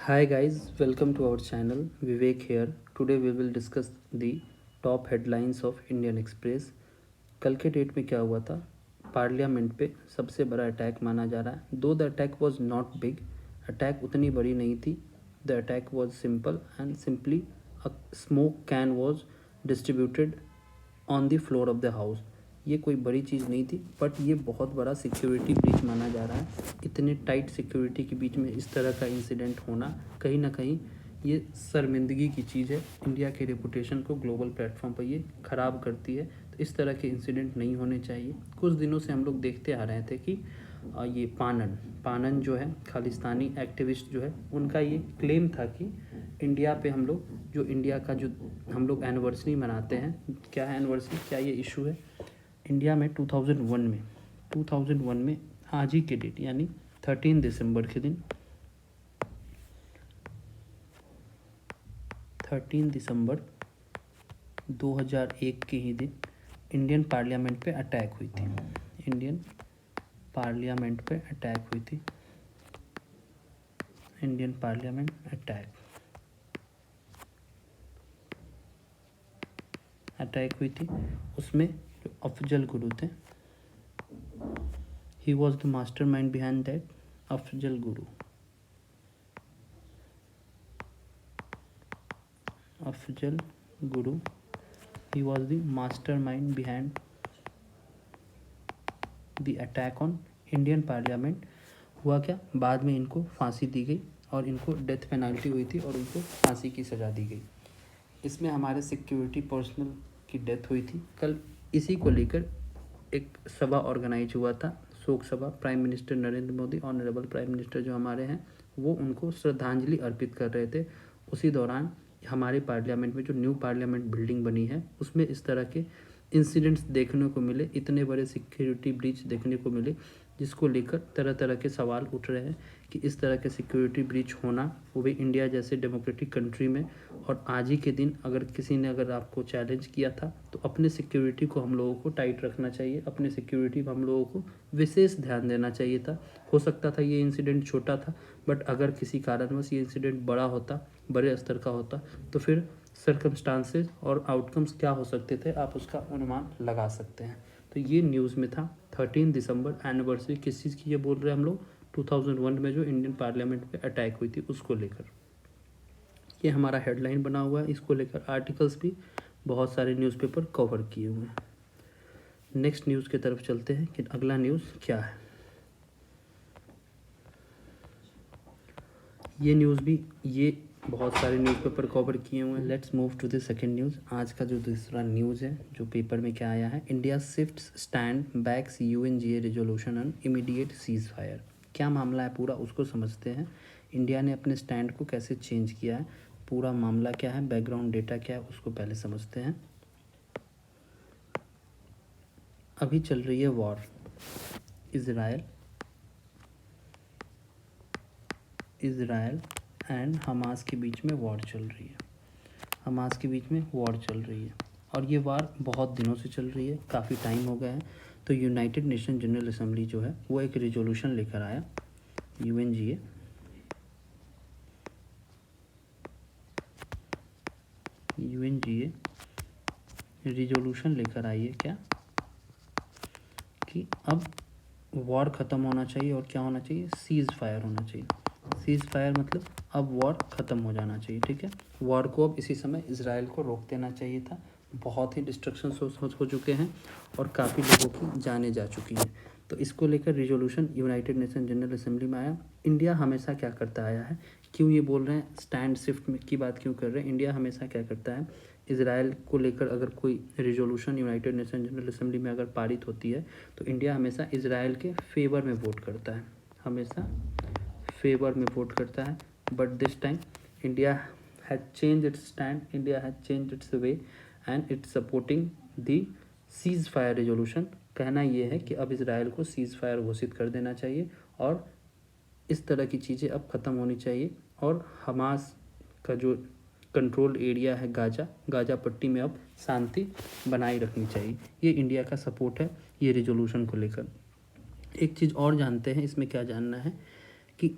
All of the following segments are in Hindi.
Hi guys, welcome to our channel. Vivek here. Today we will discuss the top headlines of Indian Express. कल के डेट में क्या हुआ था? पार्लियामेंट पे सबसे बड़ा अटैक माना जा रहा है. दो the attack was not big, attack उतनी बड़ी नहीं थी. The attack was simple and simply a smoke can was distributed on the floor of the house. ये कोई बड़ी चीज़ नहीं थी, बट ये बहुत बड़ा सिक्योरिटी ब्रीच माना जा रहा है. इतने टाइट सिक्योरिटी के बीच में इस तरह का इंसिडेंट होना कहीं ना कहीं ये शर्मिंदगी की चीज़ है. इंडिया के रेपुटेशन को ग्लोबल प्लेटफॉर्म पर ये ख़राब करती है. तो इस तरह के इंसिडेंट नहीं होने चाहिए. कुछ दिनों से हम लोग देखते आ रहे थे कि ये पानन जो है, खालिस्तानी एक्टिविस्ट जो है, उनका ये क्लेम था कि इंडिया पे हम लोग जो इंडिया का जो हम लोग एनिवर्सरी मनाते हैं, क्या है एनिवर्सरी, क्या ये इशू है इंडिया में 2001 में आज ही के डेट यानी 13 दिसंबर के दिन 13 दिसंबर 2001 के ही दिन इंडियन पार्लियामेंट पे अटैक हुई थी. इंडियन पार्लियामेंट पे अटैक हुई थी. इंडियन पार्लियामेंट अटैक हुई थी. उसमें जो अफजल गुरु थे, he was the master mind behind that. Afzal Guru he was the mastermind behind the attack on Indian parliament. हुआ क्या, बाद में इनको फांसी दी गई और इनको डेथ पेनल्टी हुई थी और उनको फांसी की सज़ा दी गई. इसमें हमारे सिक्योरिटी पर्सनल की डेथ हुई थी. कल इसी को लेकर एक सभा ऑर्गेनाइज हुआ था, शोक सभा. Prime minister Narendra Modi, honourable prime minister जो हमारे हैं, वो उनको श्रद्धांजलि अर्पित कर रहे थे. उसी दौरान हमारे पार्लियामेंट में जो न्यू पार्लियामेंट बिल्डिंग बनी है, उसमें इस तरह के इंसिडेंट्स देखने को मिले, इतने बड़े सिक्योरिटी ब्रीच देखने को मिले, जिसको लेकर तरह तरह के सवाल उठ रहे हैं कि इस तरह के सिक्योरिटी ब्रीच होना, वो भी इंडिया जैसे डेमोक्रेटिक कंट्री में. और आज ही के दिन अगर किसी ने अगर आपको चैलेंज किया था, तो अपने सिक्योरिटी को हम लोगों को टाइट रखना चाहिए. अपने सिक्योरिटी पर हम लोगों को विशेष ध्यान देना चाहिए था. हो सकता था ये इंसिडेंट छोटा था, बट अगर किसी कारणवश ये इंसिडेंट बड़ा होता, बड़े स्तर का होता, तो फिर सर्कमस्टांसेस और आउटकम्स क्या हो सकते थे, आप उसका अनुमान लगा सकते हैं. तो ये न्यूज़ में था. 13 दिसंबर एनिवर्सरी किस चीज़ की ये बोल रहे हैं हम लोग, 2001 में जो इंडियन पार्लियामेंट पे अटैक हुई थी उसको लेकर. ये हमारा हेडलाइन बना हुआ है. इसको लेकर आर्टिकल्स भी बहुत सारे न्यूज़पेपर कवर किए हुए हैं. नेक्स्ट न्यूज़ की तरफ चलते हैं कि अगला न्यूज़ क्या है. ये न्यूज़ भी ये बहुत सारे न्यूज़पेपर कवर किए हुए हैं. Let's move to the second news. आज का जो दूसरा न्यूज़ है जो पेपर में क्या आया है, India shifts stand backs UNGA resolution on immediate ceasefire. क्या मामला है पूरा, उसको समझते हैं. इंडिया ने अपने स्टैंड को कैसे चेंज किया है, पूरा मामला क्या है, बैकग्राउंड डेटा क्या है, उसको पहले समझते हैं. अभी चल रही है वॉर, इज़राइल एंड हमास के बीच में वॉर चल रही है. और ये वार बहुत दिनों से चल रही है, काफ़ी टाइम हो गया है. तो यूनाइटेड नेशन जनरल असेंबली जो है वो एक रिजोल्यूशन लेकर आया. UNGA रिजोल्यूशन लेकर आई है क्या, कि अब वॉर ख़त्म होना चाहिए और क्या होना चाहिए, सीज़ फायर होना चाहिए. सीज़ फायर मतलब अब वॉर ख़त्म हो जाना चाहिए. ठीक है, वॉर को अब इसी समय इजराइल को रोक देना चाहिए था. बहुत ही डिस्ट्रक्शन हो चुके हैं और काफ़ी लोगों की जानें जा चुकी हैं. तो इसको लेकर resolution United nation general assembly में आया. इंडिया हमेशा क्या करता आया है, क्यों ये बोल रहे हैं स्टैंड शिफ्ट की बात क्यों कर रहे हैं, इंडिया हमेशा क्या करता है, इजराइल को लेकर अगर कोई resolution United nation general assembly में अगर पारित होती है, तो इंडिया हमेशा इजराइल के फेवर में वोट करता है. But this time India has change it's stand, India has change it's way and it's supporting the seize fire resolution. कहना ये है कि अब इजराइल को सीज़ फायर घोषित कर देना चाहिए और इस तरह की चीज़ें अब ख़त्म होनी चाहिए. और हमास का जो कंट्रोल एरिया है गाजा पट्टी में अब शांति बनाई रखनी चाहिए. ये इंडिया का सपोर्ट है ये रिजोल्यूशन को लेकर. एक चीज़ और जानते हैं, इसमें क्या जानना है कि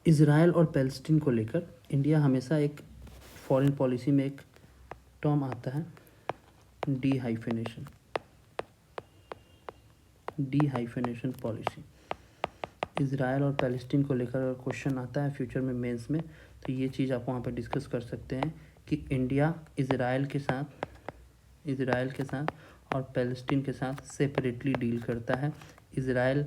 इज़राइल और पैलेस्टीन को लेकर इंडिया हमेशा एक फॉरेन पॉलिसी में एक टर्म आता है डी पॉलिसी। इज़राइल और पैलेस्टीन को लेकर अगर क्वेश्चन आता है फ्यूचर में मेंस में, तो ये चीज़ आप वहाँ पर डिस्कस कर सकते हैं कि इंडिया इज़राइल के साथ और पैलेस्टीन के साथ सेपरेटली डील करता है। इज़राइल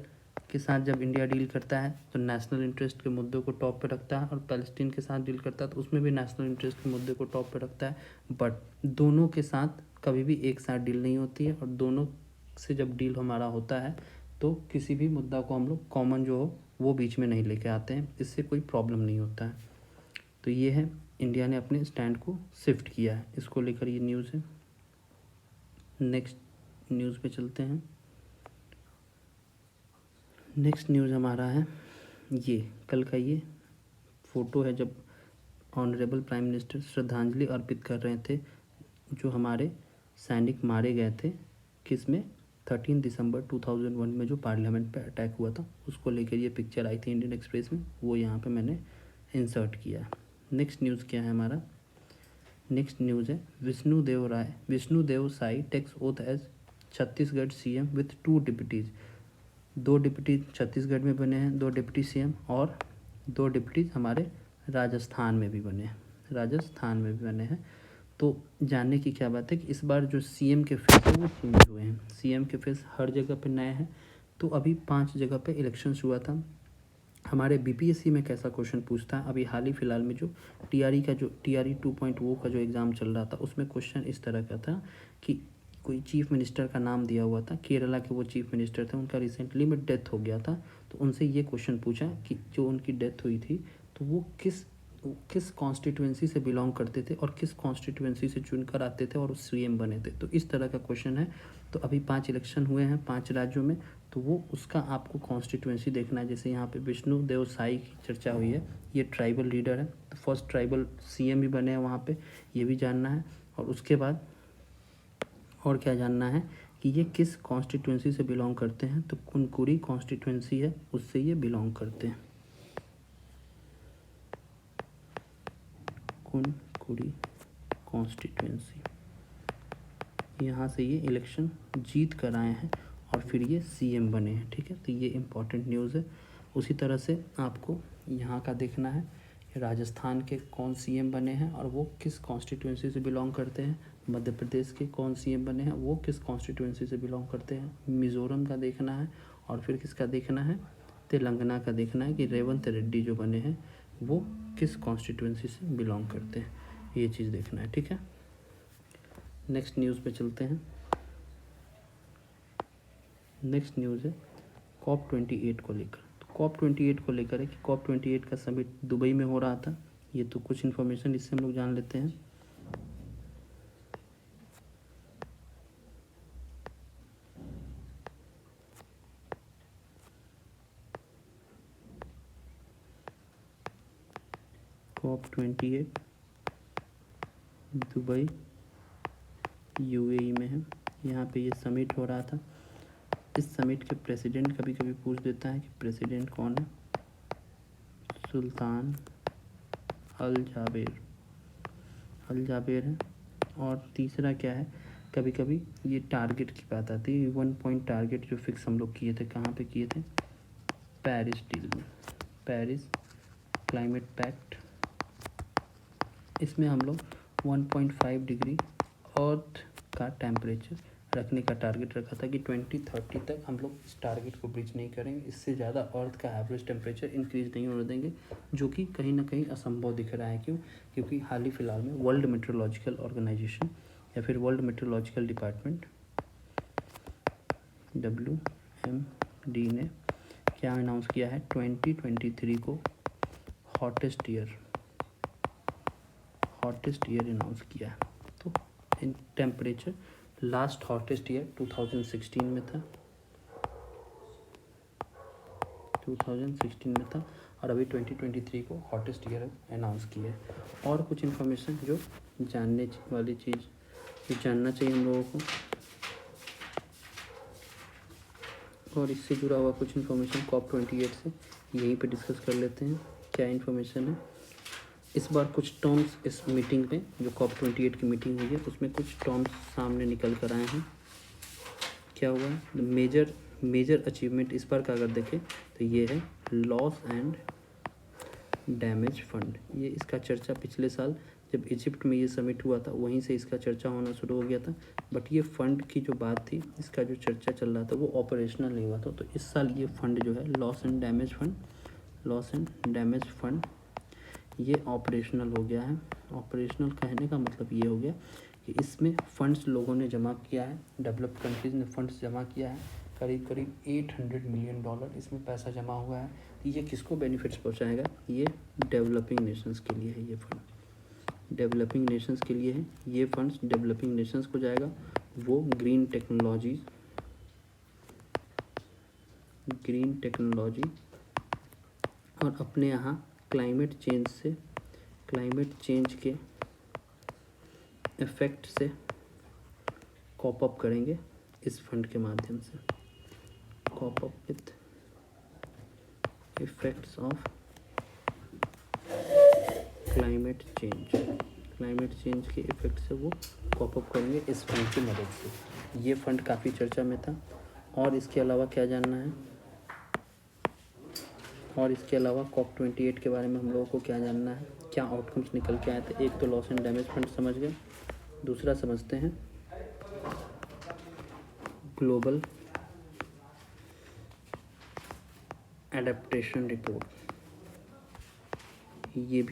के साथ जब इंडिया डील करता है तो नेशनल इंटरेस्ट के मुद्दों को टॉप पे रखता है, और पैलेस्टीन के साथ डील करता है तो उसमें भी नेशनल इंटरेस्ट के मुद्दे को टॉप पे रखता है। बट दोनों के साथ कभी भी एक साथ डील नहीं होती है, और दोनों से जब डील हमारा होता है तो किसी भी मुद्दा को हम लोग कॉमन जो हो वो बीच में नहीं लेके आते हैं, इससे कोई प्रॉब्लम नहीं होता है। तो ये है, इंडिया ने अपने स्टैंड को शिफ्ट किया है, इसको लेकर ये न्यूज़ है। नेक्स्ट न्यूज़ पे चलते हैं। नेक्स्ट न्यूज़ हमारा है ये कल का ये फ़ोटो है जब ऑनरेबल प्राइम मिनिस्टर श्रद्धांजलि अर्पित कर रहे थे जो हमारे सैनिक मारे गए थे, किसमें 13 दिसंबर 2001 में जो पार्लियामेंट पे अटैक हुआ था, उसको लेकर ये पिक्चर आई थी इंडियन एक्सप्रेस में, वो यहाँ पे मैंने इंसर्ट किया है। नेक्स्ट न्यूज़ क्या है हमारा? नेक्स्ट न्यूज़ है Vishnudeo Sai takes oath as Chhattisgarh CM with 2 deputies. 2 deputy Chhattisgarh में बने हैं, 2 डिप्टी सीएम, और 2 डिप्टी हमारे राजस्थान में भी बने हैं। तो जानने की क्या बात है कि इस बार जो सीएम के फेस है वो चेंज हुए हैं। सीएम के फेस हर जगह पे नए हैं। तो अभी 5 जगह पे इलेक्शंस हुआ था। हमारे बीपीएससी में कैसा क्वेश्चन पूछता है, अभी हाल ही फिलहाल में जो टीआरई 2.0 का जो एग्ज़ाम चल रहा था, उसमें क्वेश्चन इस तरह का था कि कोई चीफ मिनिस्टर का नाम दिया हुआ था, केरला के वो चीफ मिनिस्टर थे, उनका रिसेंटली में डेथ हो गया था। तो उनसे ये क्वेश्चन पूछा कि जो उनकी डेथ हुई थी तो वो किस कॉन्स्टिट्यूएंसी से बिलोंग करते थे और किस कॉन्स्टिट्यूएंसी से चुनकर आते थे और सीएम बने थे। तो इस तरह का क्वेश्चन है। तो अभी 5 इलेक्शन हुए हैं 5 राज्यों में, तो वो उसका आपको कॉन्स्टिट्यूएंसी देखना है। जैसे यहाँ पे विष्णुदेव साई की चर्चा हुई है, ये ट्राइबल लीडर है, तो फर्स्ट ट्राइबल सीएम भी बने हैं वहाँ पे, ये भी जानना है। और उसके बाद और क्या जानना है कि ये किस कॉन्स्टिट्यूएंसी से बिलोंग करते हैं, तो कुनकुरी कॉन्स्टिट्यूएंसी है उससे ये बिलोंग करते हैं। कुनकुरी कॉन्स्टिट्यूएंसी, यहाँ से ये इलेक्शन जीत कर आए हैं और फिर ये सीएम बने हैं। ठीक है, तो ये इम्पॉर्टेंट न्यूज़ है। उसी तरह से आपको यहाँ का देखना है कि राजस्थान के कौन सीएम बने हैं और वो किस कॉन्स्टिट्यूएंसी से बिलोंग करते हैं। मध्य प्रदेश के कौन सीएम बने हैं, वो किस कॉन्स्टिट्यूएंसी से बिलोंग करते हैं। मिज़ोरम का देखना है, और फिर किसका देखना है, तेलंगाना का देखना है कि रेवंत रेड्डी जो बने हैं वो किस कॉन्स्टिट्यूएंसी से बिलोंग करते हैं, ये चीज़ देखना है। ठीक है, नेक्स्ट न्यूज़ पे चलते हैं। नेक्स्ट न्यूज़ है COP28 को लेकर। तो COP28 को लेकर है कि COP28 का समिट दुबई में हो रहा था। ये तो कुछ इन्फॉर्मेशन इससे हम लोग जान लेते हैं। COP28 दुबई UAE में है, यहाँ पे ये समिट हो रहा था। इस समिट के प्रेसिडेंट कभी कभी पूछ देता है कि प्रेसिडेंट कौन है, सुल्तान अल जाबेर है। और तीसरा क्या है, कभी कभी ये टारगेट की बात आती है, 1 पॉइंट टारगेट जो फिक्स हम लोग किए थे, कहाँ पे किए थे, पेरिस डील में, पेरिस क्लाइमेट पैक्ट। इसमें हम लोग 1.5 डिग्री अर्थ का टेम्परेचर रखने का टारगेट रखा था कि 2030 तक हम लोग इस टारगेट को ब्रीच नहीं करेंगे, इससे ज़्यादा अर्थ का एवरेज टेम्परेचर इंक्रीज नहीं होने देंगे, जो कि कहीं ना कहीं असंभव दिख रहा है। क्योंकि हाल ही फिलहाल में वर्ल्ड मेट्रोलॉजिकल ऑर्गेनाइजेशन या फिर वर्ल्ड मेट्रोलॉजिकल डिपार्टमेंट WMD ने क्या अनाउंस किया है, 2023 को हॉटेस्ट ईयर अनाउंस किया है। तो in temperature last hottest year 2016 में था, 2016 में था, और अभी 2023 को हॉटेस्ट ईयर अनाउंस किया है। और कुछ इन्फॉर्मेशन जो जानने वाली चीज़ जो जानना चाहिए हम लोगों को, और इससे जुड़ा हुआ कुछ इन्फॉर्मेशन COP28 से यहीं पे डिस्कस कर लेते हैं। क्या इन्फॉर्मेशन है। इस बार कुछ टर्म्स इस मीटिंग में, जो COP28 की मीटिंग हुई है, उसमें कुछ टर्म्स सामने निकल कर आए हैं। क्या हुआ है, मेजर अचीवमेंट इस बार का अगर देखें तो ये है लॉस एंड डैमेज फंड। ये इसका चर्चा पिछले साल जब इजिप्ट में ये समिट हुआ था वहीं से इसका चर्चा होना शुरू हो गया था, बट ये फंड की जो बात थी, इसका जो चर्चा चल रहा था वो ऑपरेशनल नहीं हुआ था। तो इस साल ये फंड जो है लॉस एंड डैमेज फंड ये ऑपरेशनल हो गया है। ऑपरेशनल कहने का मतलब ये हो गया कि इसमें फंड्स लोगों ने जमा किया है, डेवलप्ड कंट्रीज़ ने फंड्स जमा किया है, करीब करीब $800 मिलियन इसमें पैसा जमा हुआ है। तो ये किसको बेनिफिट्स पहुंचाएगा, ये डेवलपिंग नेशंस के लिए है। ये फंड डेवलपिंग नेशंस के लिए है। ये फंड्स डेवलपिंग नेशंस को जाएगा, वो ग्रीन टेक्नोलॉजी और अपने यहाँ क्लाइमेट चेंज के इफ़ेक्ट से कॉप अप करेंगे इस फंड के माध्यम से। Cope up with effects of climate change के इफ़ेक्ट से वो कॉप अप करेंगे इस फंड की मदद से। ये फंड काफ़ी चर्चा में था। और इसके अलावा क्या जानना है, और इसके अलावा COP28 के बारे में हम लोगों को क्या जानना है, क्या आउटकम्स निकल के आए थे। एक तो लॉस एंड डैमेज फंड समझ गए, दूसरा समझते हैं ग्लोबल एडेप्टेशन रिपोर्ट। ये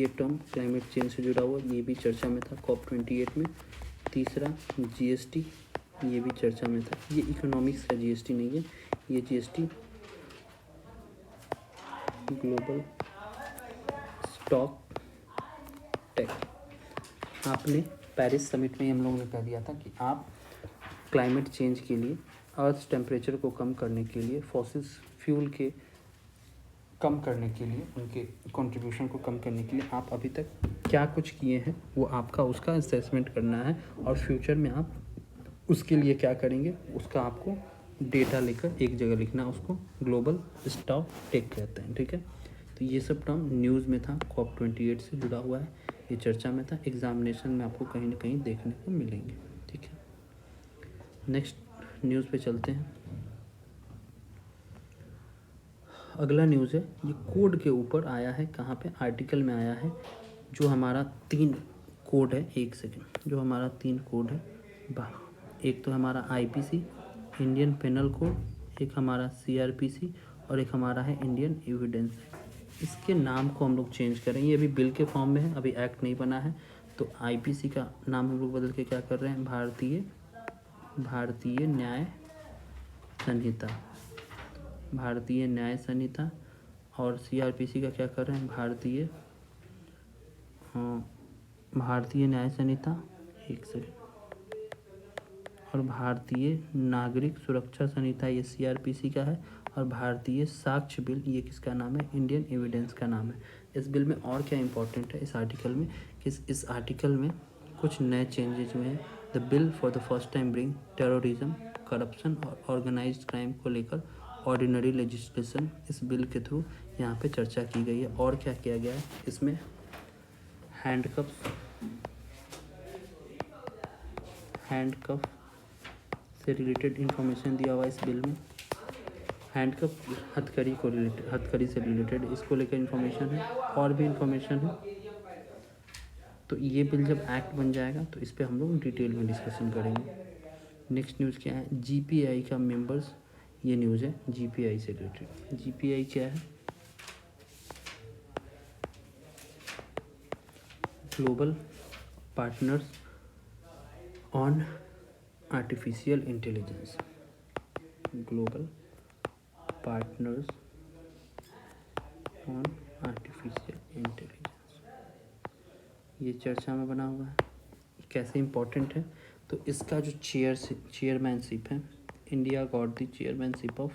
टर्म क्लाइमेट चेंज से जुड़ा हुआ, ये भी चर्चा में था COP28 में। तीसरा GST, ये भी चर्चा में था। ये इकोनॉमिक्स का GST नहीं है, ये GST ग्लोबल स्टॉक टेक। आपने पेरिस समिट में हम लोगों ने कह दिया था कि आप क्लाइमेट चेंज के लिए, अर्थ टेम्परेचर को कम करने के लिए, फॉसिल फ्यूल के कम करने के लिए, उनके कंट्रीब्यूशन को कम करने के लिए आप अभी तक क्या कुछ किए हैं, वो आपका उसका असेसमेंट करना है। और फ्यूचर में आप उसके लिए क्या करेंगे, उसका आपको डेटा लेकर एक जगह लिखना, उसको ग्लोबल स्टॉक टेक कहते हैं। ठीक है, तो ये सब टर्म न्यूज़ में था, COP28 से जुड़ा हुआ है, ये चर्चा में था, एग्जामिनेशन में आपको कहीं ना कहीं देखने को मिलेंगे। ठीक है, नेक्स्ट न्यूज़ पे चलते हैं। अगला न्यूज़ है, ये कोड के ऊपर आया है, कहाँ पे, आर्टिकल में आया है। जो हमारा 3 कोड है, एक सेकेंड, जो हमारा 3 कोड है, एक तो हमारा IPC इंडियन पेनल कोड, एक हमारा CRPC और एक हमारा है इंडियन एविडेंस। इसके नाम को हम लोग चेंज करेंगे, ये अभी बिल के फॉर्म में है, अभी एक्ट नहीं बना है। तो IPC का नाम हम लोग बदल के क्या कर रहे हैं, भारतीय न्याय संहिता। और CRPC का क्या कर रहे हैं, भारतीय न्याय संहिता, एक सेकेंड, और भारतीय नागरिक सुरक्षा संहिता, ये CRPC का है। और भारतीय साक्ष्य बिल, ये किसका नाम है, इंडियन एविडेंस का नाम है। इस बिल में और क्या इंपॉर्टेंट है इस आर्टिकल में, कि इस आर्टिकल में कुछ नए चेंजेज हुए हैं। The bill for the first time bring terrorism, corruption और ऑर्गेनाइज्ड क्राइम को लेकर ऑर्डिनरी लेजिस्लेशन इस बिल के थ्रू यहाँ पे चर्चा की गई है। और क्या किया गया है इसमें, हैंडकफ से रिलेटेड इंफॉर्मेशन दिया हुआ है इस बिल में। हैंडकफ हथकड़ी से रिलेटेड इसको लेकर इंफॉर्मेशन है, और भी इंफॉर्मेशन है। तो ये बिल जब एक्ट बन जाएगा तो इस पर हम लोग डिटेल में डिस्कशन करेंगे। नेक्स्ट न्यूज़ क्या है, GPI का मेंबर्स, ये न्यूज़ है GPI से रिलेटेड। GPI क्या है, global partners on artificial intelligence. Global partners on artificial intelligence, ये चर्चा में बना हुआ है। कैसे इम्पोर्टेंट है, तो इसका जो चेयरमैनशिप है, India got the chairmanship of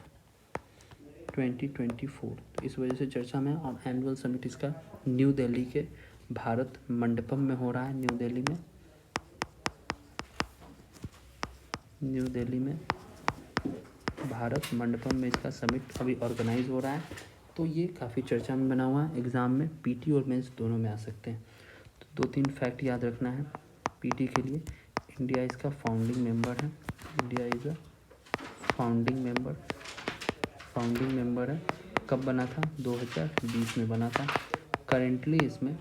2024, तो इस वजह से चर्चा में। और एनुअल समिट इसका न्यू दिल्ली के भारत मंडपम में हो रहा है। न्यू दिल्ली में भारत मंडपम में इसका समिट अभी ऑर्गेनाइज हो रहा है। तो ये काफ़ी चर्चा में बना हुआ है, एग्ज़ाम में पीटी और मेंस दोनों में आ सकते हैं। तो 2-3 फैक्ट याद रखना है पीटी के लिए। इंडिया इसका फाउंडिंग मेंबर है, India is a founding member है। कब बना था? 2020 में बना था। करेंटली इसमें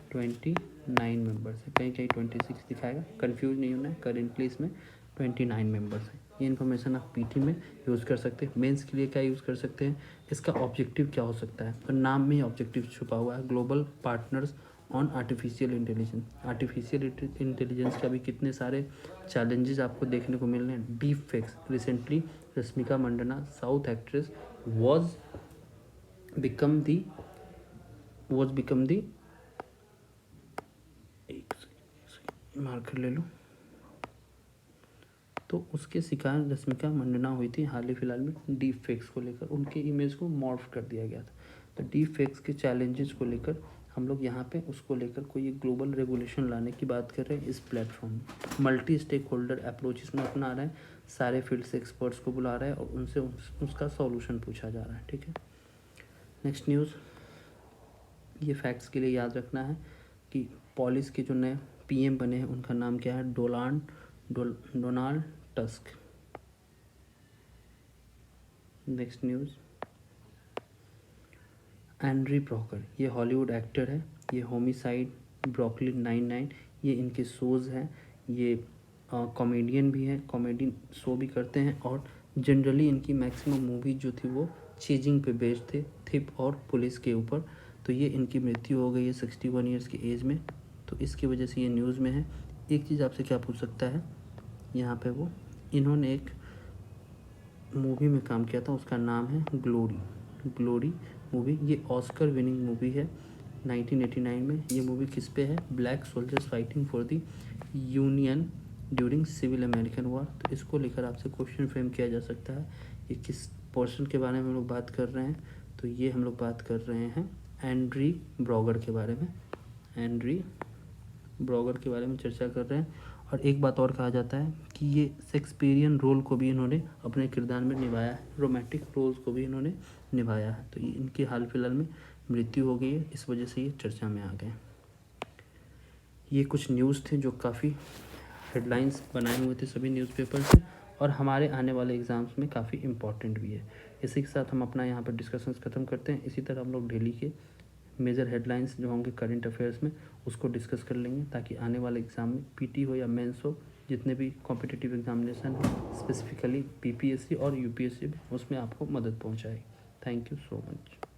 29 मेंबर्स है, कहीं कहीं 26 दिखाएगा, कंफ्यूज नहीं होना है। करेंटली इसमें 29 मेंबर्स हैं। ये इन्फॉर्मेशन आप पीटी में यूज़ कर सकते हैं। मेंस के लिए क्या यूज़ कर सकते हैं, इसका ऑब्जेक्टिव क्या हो सकता है, तो नाम में ही ऑब्जेक्टिव छुपा हुआ है, global partners on artificial intelligence. Artificial intelligence के अभी कितने सारे चैलेंजेस आपको देखने को मिल रहे हैं। Deep fakes, recently Rashmika Mandanna south actress was become the marker ले लो। तो उसके शिकार रश्मिका मंदाना हुई थी हाल ही फिलहाल में डीप फेक्स को लेकर, उनके इमेज को मॉर्फ कर दिया गया था। तो डीप फेक्स के चैलेंजेस को लेकर हम लोग यहाँ पे उसको लेकर कोई एक ग्लोबल रेगुलेशन लाने की बात कर रहे हैं इस प्लेटफॉर्म में। मल्टी स्टेक होल्डर अप्रोच इसमें अपना रहे हैं, सारे फील्ड से एक्सपर्ट्स को बुला रहे हैं और उनसे उसका सॉल्यूशन पूछा जा रहा है। ठीक है, नेक्स्ट न्यूज़, ये फैक्ट्स के लिए याद रखना है कि पॉलिस के जो नए पीएम बने हैं उनका नाम क्या है, Donald Tusk. Next news, Andre Brocker, ये हॉलीवुड एक्टर है, ये होमिसाइड, ब्रुकलिन 99, ये इनके शोज़ हैं। ये कॉमेडियन भी हैं, कॉमेडी शो भी करते हैं और जनरली इनकी मैक्सिमम मूवी जो थी वो चेजिंग पे बेस्ड थे, थिप और पुलिस के ऊपर। तो ये इनकी मृत्यु हो गई है 61 ईयर्स की एज में, तो इसकी वजह से ये न्यूज़ में है। एक चीज़ आपसे क्या पूछ सकता है, यहाँ पे वो इन्होंने एक मूवी में काम किया था, उसका नाम है ग्लोरी मूवी। ये ऑस्कर विनिंग मूवी है 1989 में। ये मूवी किस पे है, black soldiers fighting for the union during civil American war. तो इसको लेकर आपसे क्वेश्चन फ्रेम किया जा सकता है। ये किस पर्सन के बारे में हम लोग बात कर रहे हैं, तो ये हम लोग बात कर रहे हैं एंड्री ब्रॉगर के बारे में, एंड्री ब्रॉगर के बारे में चर्चा कर रहे हैं। और एक बात और कहा जाता है कि ये शेक्सपियरियन रोल को भी इन्होंने अपने किरदार में निभाया है, रोमांटिक रोल्स को भी इन्होंने निभाया है। तो ये इनकी हाल फिलहाल में मृत्यु हो गई है, इस वजह से ये चर्चा में आ गए। ये कुछ न्यूज़ थे जो काफ़ी हेडलाइंस बनाए हुए थे सभी न्यूज़पेपर से और हमारे आने वाले एग्ज़ाम्स में काफ़ी इंपॉर्टेंट भी है। इसी के साथ हम अपना यहाँ पर डिस्कशंस ख़त्म करते हैं। इसी तरह हम लोग डेली के मेजर हेडलाइंस जो होंगे करंट अफेयर्स में उसको डिस्कस कर लेंगे, ताकि आने वाले एग्ज़ाम में पीटी हो या मेंस हो, जितने भी कॉम्पिटिटिव एग्जामिनेशन है स्पेसिफिकली पीपीएससी और यूपीएससी, उसमें आपको मदद पहुँचाए। Thank you so much.